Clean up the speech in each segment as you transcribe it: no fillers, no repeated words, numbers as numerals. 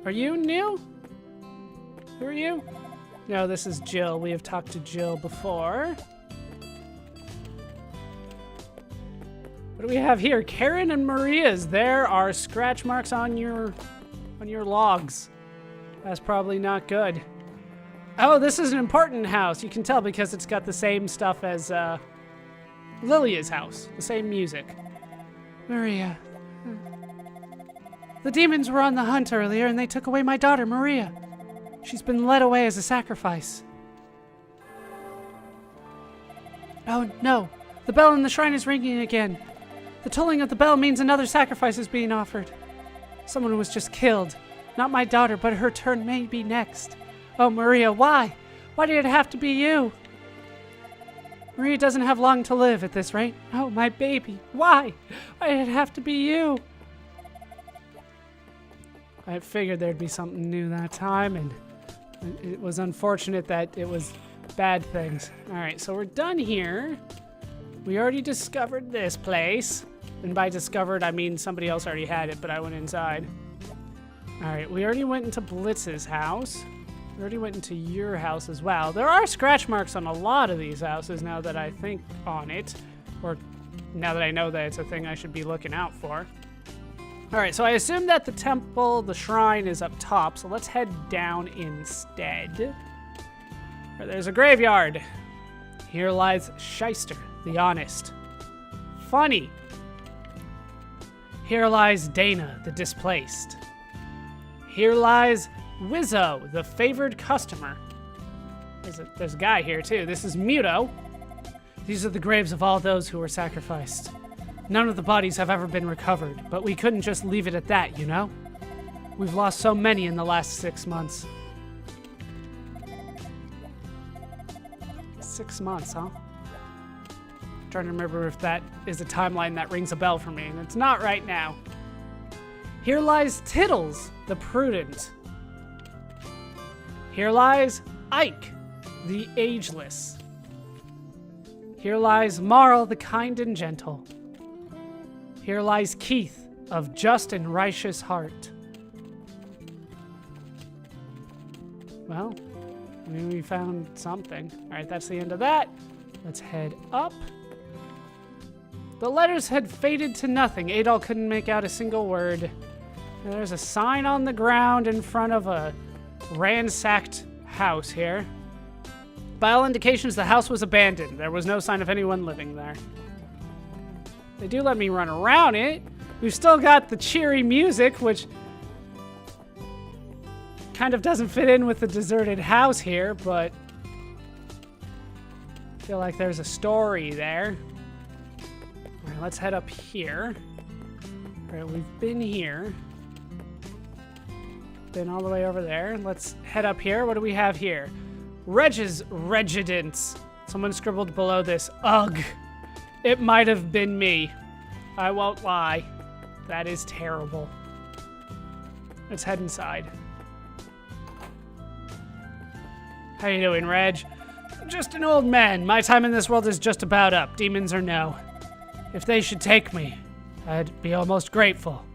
Are you new? Who are you? No, this is Jill. We have talked to Jill before. What do we have here? Karen and Maria's. There are scratch marks on your logs. That's probably not good. Oh, this is an important house. You can tell because it's got the same stuff as Lilia's house. The same music. Maria. The demons were on the hunt earlier and they took away my daughter, Maria. She's been led away as a sacrifice. Oh, no. The bell in the shrine is ringing again. The tolling of the bell means another sacrifice is being offered. Someone was just killed. Not my daughter, but her turn may be next. Oh, Maria, why? Why did it have to be you? Maria doesn't have long to live at this rate. Oh, my baby. Why? Why did it have to be you? I figured there'd be something new that time, and it was unfortunate that it was bad things. All right, so we're done here. We already discovered this place. And by discovered, I mean somebody else already had it, but I went inside. All right, we already went into Blitz's house. We already went into your house as well. There are scratch marks on a lot of these houses now that I think on it. Or now that I know that it's a thing I should be looking out for. All right, so I assume that the temple, the shrine is up top, so let's head down instead. Where there's a graveyard. Here lies Shyster, the honest. Funny. Here lies Dana, the displaced. Here lies Wizzo, the favored customer. There's a guy here too. This is Muto. These are the graves of all those who were sacrificed. None of the bodies have ever been recovered, but we couldn't just leave it at that, you know? We've lost so many in the last 6 months. 6 months, huh? Trying to remember if that is a timeline that rings a bell for me, and it's not right now. Here lies Tittles, the prudent. Here lies Ike, the ageless. Here lies Marl, the kind and gentle. Here lies Keith, of just and righteous heart. Well, I mean, we found something. All right, that's the end of that. Let's head up. The letters had faded to nothing. Adol couldn't make out a single word. And there's a sign on the ground in front of a ransacked house here. By all indications, the house was abandoned. There was no sign of anyone living there. They do let me run around it. We've still got the cheery music, which kind of doesn't fit in with the deserted house here, but I feel like there's a story there. All right, let's head up here. All right, we've been here. Been all the way over there. Let's head up here. What do we have here? Reg's Regidence. Someone scribbled below this. Ugh. It might have been me. I won't lie. That is terrible. Let's head inside. How you doing, Reg? Just an old man. My time in this world is just about up, demons or no. If they should take me, I'd be almost grateful.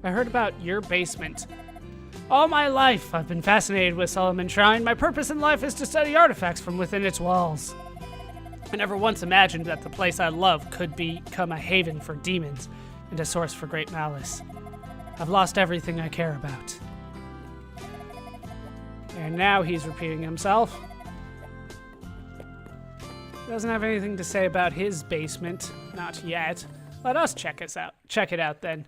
I heard about your basement. All my life, I've been fascinated with Solomon Shrine. My purpose in life is to study artifacts from within its walls. I never once imagined that the place I love could become a haven for demons and a source for great malice. I've lost everything I care about. And now he's repeating himself. Doesn't have anything to say about his basement. Not yet. Let us check it out then.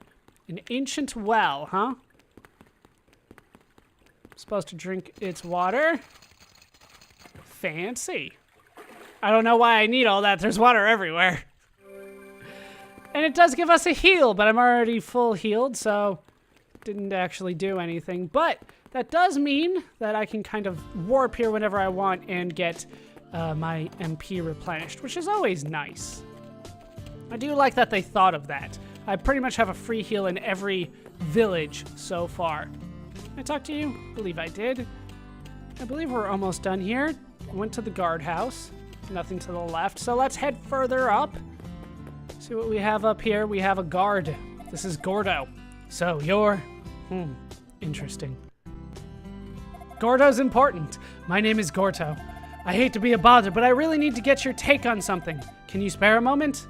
An ancient well, huh? Supposed to drink its water? Fancy. I don't know why I need all that. There's water everywhere. And it does give us a heal, but I'm already full healed, so didn't actually do anything. But that does mean that I can kind of warp here whenever I want and get my MP replenished, which is always nice. I do like that they thought of that. I pretty much have a free heal in every village so far. Can I talk to you? I believe I did. I believe we're almost done here. Went to the guardhouse. Nothing to the left. So let's head further up. See what we have up here. We have a guard. This is Gordo. So you're Interesting. Gordo's important. My name is Gordo. I hate to be a bother, but I really need to get your take on something. Can you spare a moment?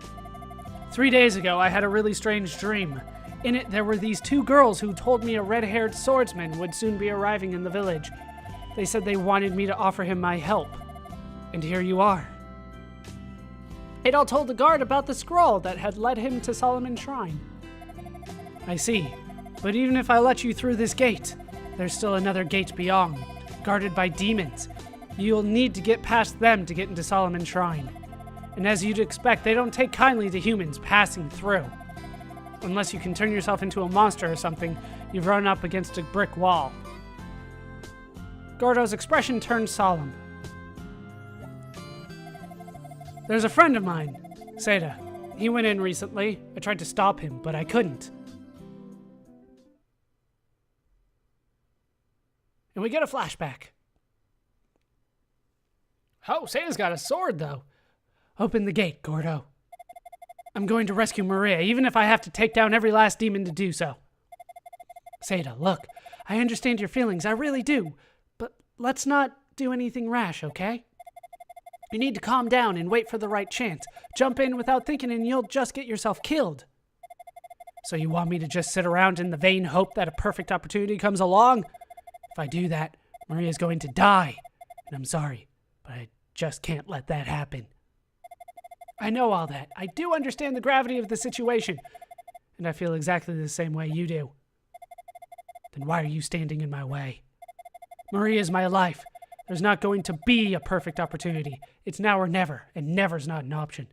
3 days ago, I had a really strange dream. In it, there were these 2 girls who told me a red-haired swordsman would soon be arriving in the village. They said they wanted me to offer him my help. And here you are. They'd all told the guard about the scroll that had led him to Solomon's Shrine. I see. But even if I let you through this gate, there's still another gate beyond, guarded by demons. You'll need to get past them to get into Solomon's Shrine. And as you'd expect, they don't take kindly to humans passing through. Unless you can turn yourself into a monster or something, you've run up against a brick wall. Gordo's expression turned solemn. There's a friend of mine, Seda. He went in recently. I tried to stop him, but I couldn't. And we get a flashback. Oh, Seda's got a sword, though. Open the gate, Gordo. I'm going to rescue Maria, even if I have to take down every last demon to do so. Seda, look, I understand your feelings, I really do. But let's not do anything rash, okay? You need to calm down and wait for the right chance. Jump in without thinking and you'll just get yourself killed. So you want me to just sit around in the vain hope that a perfect opportunity comes along? If I do that, Maria's going to die. And I'm sorry, but I just can't let that happen. I know all that. I do understand the gravity of the situation. And I feel exactly the same way you do. Then why are you standing in my way? Maria's my life. There's not going to be a perfect opportunity. It's now or never, and never's not an option.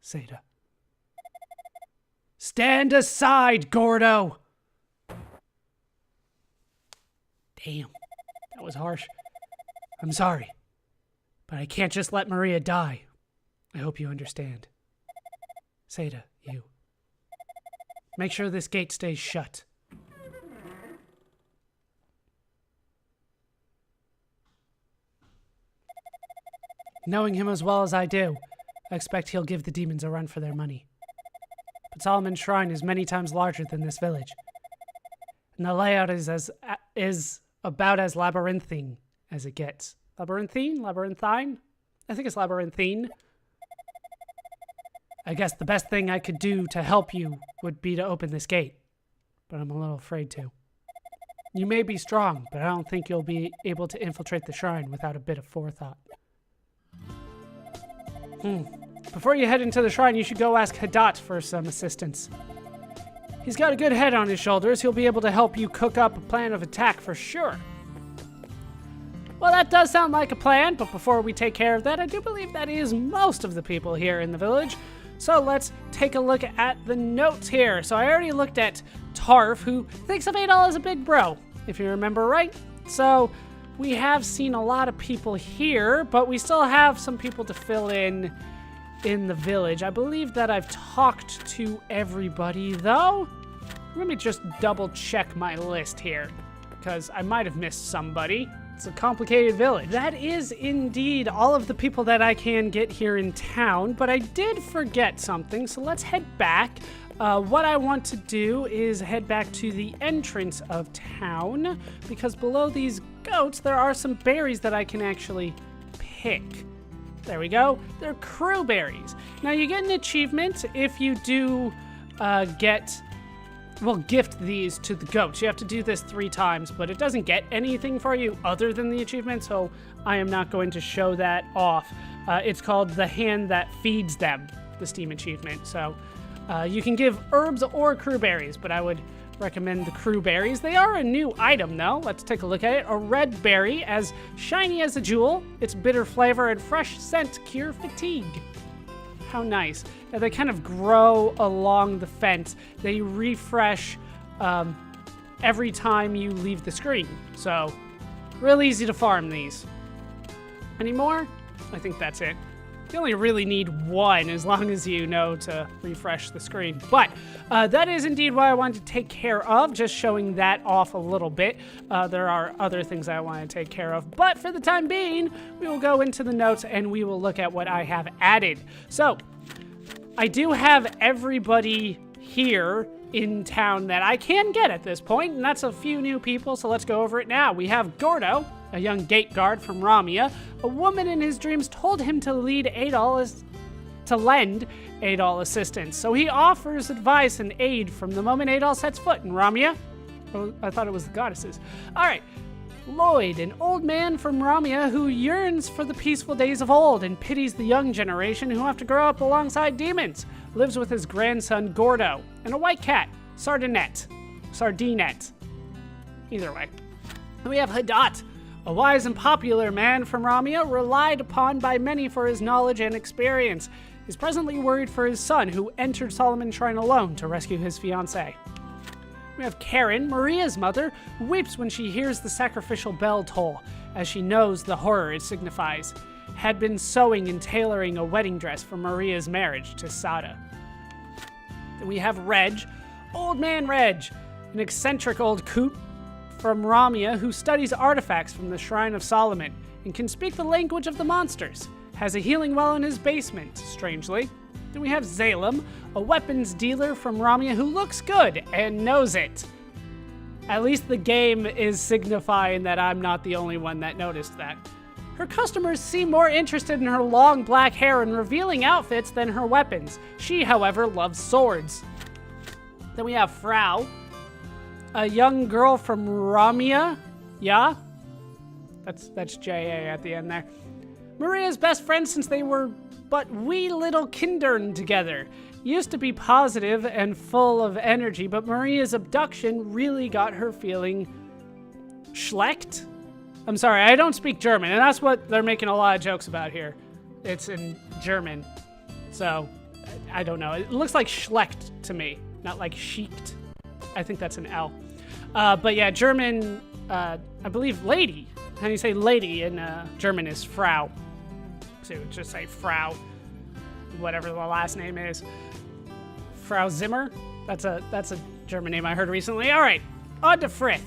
Seda. Stand aside, Gordo! Damn, that was harsh. I'm sorry, but I can't just let Maria die. I hope you understand. Seda, you. Make sure this gate stays shut. Knowing him as well as I do, I expect he'll give the demons a run for their money. But Solomon's Shrine is many times larger than this village. And the layout is about as labyrinthine as it gets. Labyrinthine? Labyrinthine? I think it's labyrinthine. I guess the best thing I could do to help you would be to open this gate. But I'm a little afraid to. You may be strong, but I don't think you'll be able to infiltrate the shrine without a bit of forethought. Before you head into the shrine, you should go ask Hadat for some assistance. He's got a good head on his shoulders. He'll be able to help you cook up a plan of attack for sure. Well, that does sound like a plan, but before we take care of that, I do believe that is most of the people here in the village. So let's take a look at the notes here. So I already looked at Tarf, who thinks of Adol as a big bro, if you remember right. So we have seen a lot of people here, but we still have some people to fill in the village. I believe that I've talked to everybody, though. Let me just double check my list here, because I might have missed somebody. It's a complicated village. That is indeed all of the people that I can get here in town, but I did forget something, so let's head back. What I want to do is head back to the entrance of town, because below these goats, there are some berries that I can actually pick. There we go. They're crowberries. Now, you get an achievement if you do gift these to the goats. You have to do this 3 times, but it doesn't get anything for you other than the achievement, so I am not going to show that off. It's called The Hand That Feeds Them, the Steam achievement. So you can give herbs or crewberries, but I would recommend the crewberries. They are a new item, though. Let's take a look at it. A red berry, as shiny as a jewel. Its bitter flavor and fresh scent cure fatigue. How nice. Now, they kind of grow along the fence. They refresh every time you leave the screen. So, real easy to farm these. Any more? I think that's it. You only really need 1 as long as you know to refresh the screen. But that is indeed what I wanted to take care of, just showing that off a little bit. There are other things I want to take care of. But for the time being, we will go into the notes and we will look at what I have added. So, I do have everybody here in town that I can get at this point, and that's a few new people, so let's go over it now. We have Gordo, a young gate guard from Ramia. A woman in his dreams told him to lend Adol assistance, so he offers advice and aid from the moment Adol sets foot in Ramia. Oh, I thought it was the goddesses. All right. Lloyd, an old man from Ramia who yearns for the peaceful days of old and pities the young generation who have to grow up alongside demons, lives with his grandson Gordo and a white cat, Sardinette. Either way. Then we have Hadat, a wise and popular man from Ramia, relied upon by many for his knowledge and experience. He's presently worried for his son, who entered Solomon Shrine alone to rescue his fiancée. We have Karen, Maria's mother, who weeps when she hears the sacrificial bell toll, as she knows the horror it signifies. Had been sewing and tailoring a wedding dress for Maria's marriage to Sada. Then we have Reg, Old Man Reg, an eccentric old coot from Ramia who studies artifacts from the Shrine of Solomon and can speak the language of the monsters. Has a healing well in his basement, strangely. Then we have Zalem, a weapons dealer from Ramia who looks good and knows it. At least the game is signifying that I'm not the only one that noticed that. Her customers seem more interested in her long black hair and revealing outfits than her weapons. She, however, loves swords. Then we have Frau, a young girl from Ramia. Yeah? That's J-A at the end there. Maria's best friend since they were but wee little kindern together. Used to be positive and full of energy, but Maria's abduction really got her feeling schlecht. I'm sorry, I don't speak German, and that's what they're making a lot of jokes about here. It's in German, so I don't know. It looks like schlecht to me, not like schicht. I think that's an L. But yeah, German, I believe lady. How do you say lady in German is Frau. So just say Frau, whatever the last name is. Frau Zimmer? That's a German name I heard recently. All right, on to Frith.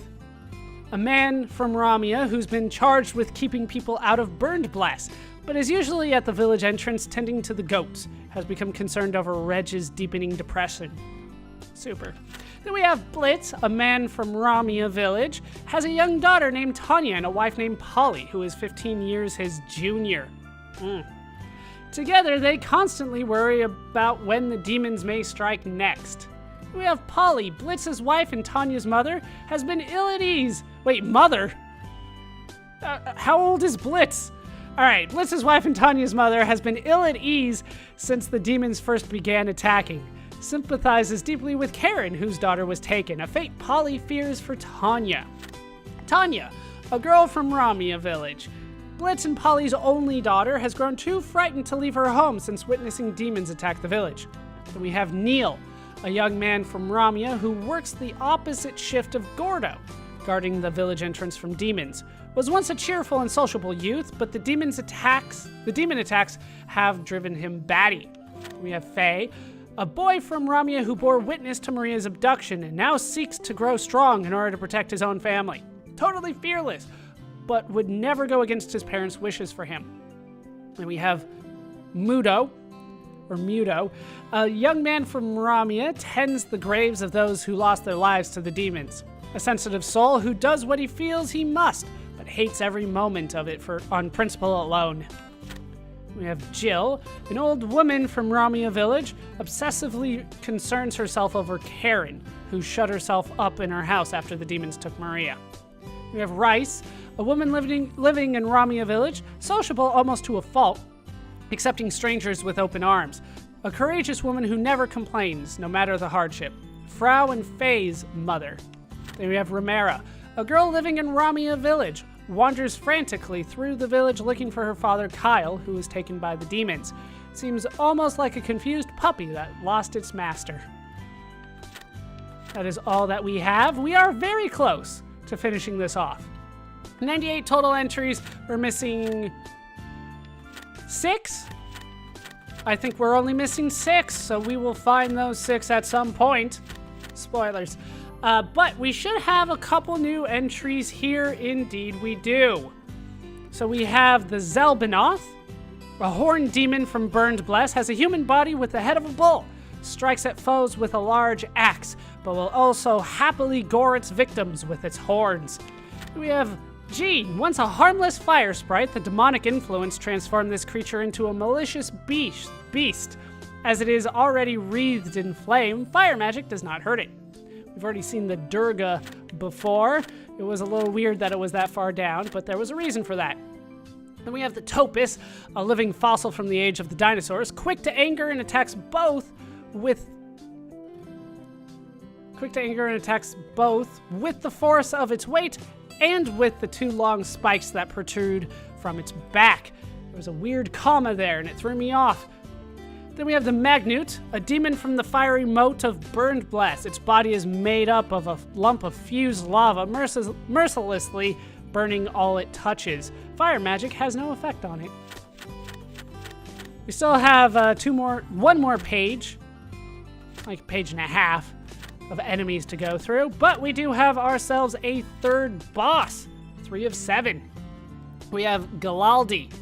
A man from Ramia who's been charged with keeping people out of Burned Blast, but is usually at the village entrance tending to the goats, has become concerned over Reg's deepening depression. Super. Then we have Blitz, a man from Ramia Village, has a young daughter named Tanya and a wife named Polly, who is 15 years his junior. Together, they constantly worry about when the demons may strike next. We have Polly, Blitz's wife and Tanya's mother, has been ill at ease. Wait, mother? How old is Blitz? All right, Blitz's wife and Tanya's mother has been ill at ease since the demons first began attacking. Sympathizes deeply with Karen, whose daughter was taken, a fate Polly fears for Tanya. Tanya, a girl from Ramia Village. Blitz and Polly's only daughter has grown too frightened to leave her home since witnessing demons attack the village. Then we have Neil, a young man from Ramia who works the opposite shift of Gordo, guarding the village entrance from demons. Was once a cheerful and sociable youth, but the demon attacks have driven him batty. We have Faye, a boy from Ramia who bore witness to Maria's abduction and now seeks to grow strong in order to protect his own family. Totally fearless, but would never go against his parents' wishes for him. And we have Mudo, a young man from Ramia, tends the graves of those who lost their lives to the demons. A sensitive soul who does what he feels he must, but hates every moment of it on principle alone. We have Jill, an old woman from Ramia Village, obsessively concerns herself over Karen, who shut herself up in her house after the demons took Maria. We have Rice, a woman living in Ramia Village, sociable almost to a fault, accepting strangers with open arms. A courageous woman who never complains, no matter the hardship. Frau and Faye's mother. Then we have Ramera, a girl living in Ramia Village, wanders frantically through the village looking for her father Kyle, who was taken by the demons. Seems almost like a confused puppy that lost its master. That is all that we have. We are very close to finishing this off. 98 total entries. We're missing 6? I think we're only missing 6, so we will find those 6 at some point. Spoilers. But we should have a couple new entries here. Indeed we do. So we have the Zelbanoth, a horned demon from Burned Bless, has a human body with the head of a bull. strikes at foes with a large axe, but will also happily gore its victims with its horns. We have Gene. Once a harmless fire sprite, the demonic influence transformed this creature into a malicious beast. As it is already wreathed in flame, fire magic does not hurt it. We've already seen the Durga before. It was a little weird that it was that far down, but there was a reason for that. Then we have the Topus, a living fossil from the age of the dinosaurs, quick to anger and attacks both with the force of its weight and with the 2 long spikes that protrude from its back. There was a weird comma there, and it threw me off. Then we have the Magnute, a demon from the fiery moat of Burned Blast. Its body is made up of a lump of fused lava, mercilessly burning all it touches. Fire magic has no effect on it. We still have one more page, like a page and a half, of enemies to go through, but we do have ourselves a 3rd boss, 3 of 7. We have Galaldi,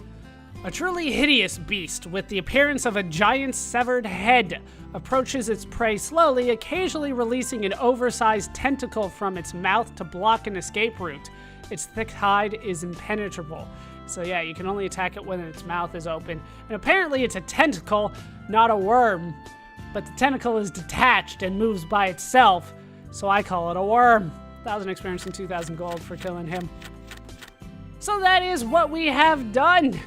a truly hideous beast with the appearance of a giant severed head, approaches its prey slowly, occasionally releasing an oversized tentacle from its mouth to block an escape route. Its thick hide is impenetrable. So yeah, you can only attack it when its mouth is open. And apparently it's a tentacle, not a worm. But the tentacle is detached and moves by itself, so I call it a worm. 1,000 experience and 2,000 gold for killing him. So that is what we have done.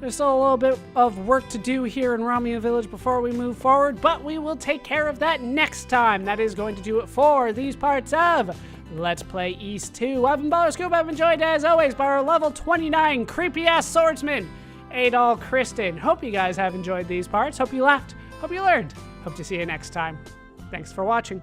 There's still a little bit of work to do here in Ramia Village before we move forward, but we will take care of that next time. That is going to do it for these parts of Let's Play East 2. I've been Baller Scoop. I've enjoyed, as always, by our level 29 creepy-ass swordsman, Adol Kristen. Hope you guys have enjoyed these parts. Hope you laughed. Hope you learned. Hope to see you next time. Thanks for watching.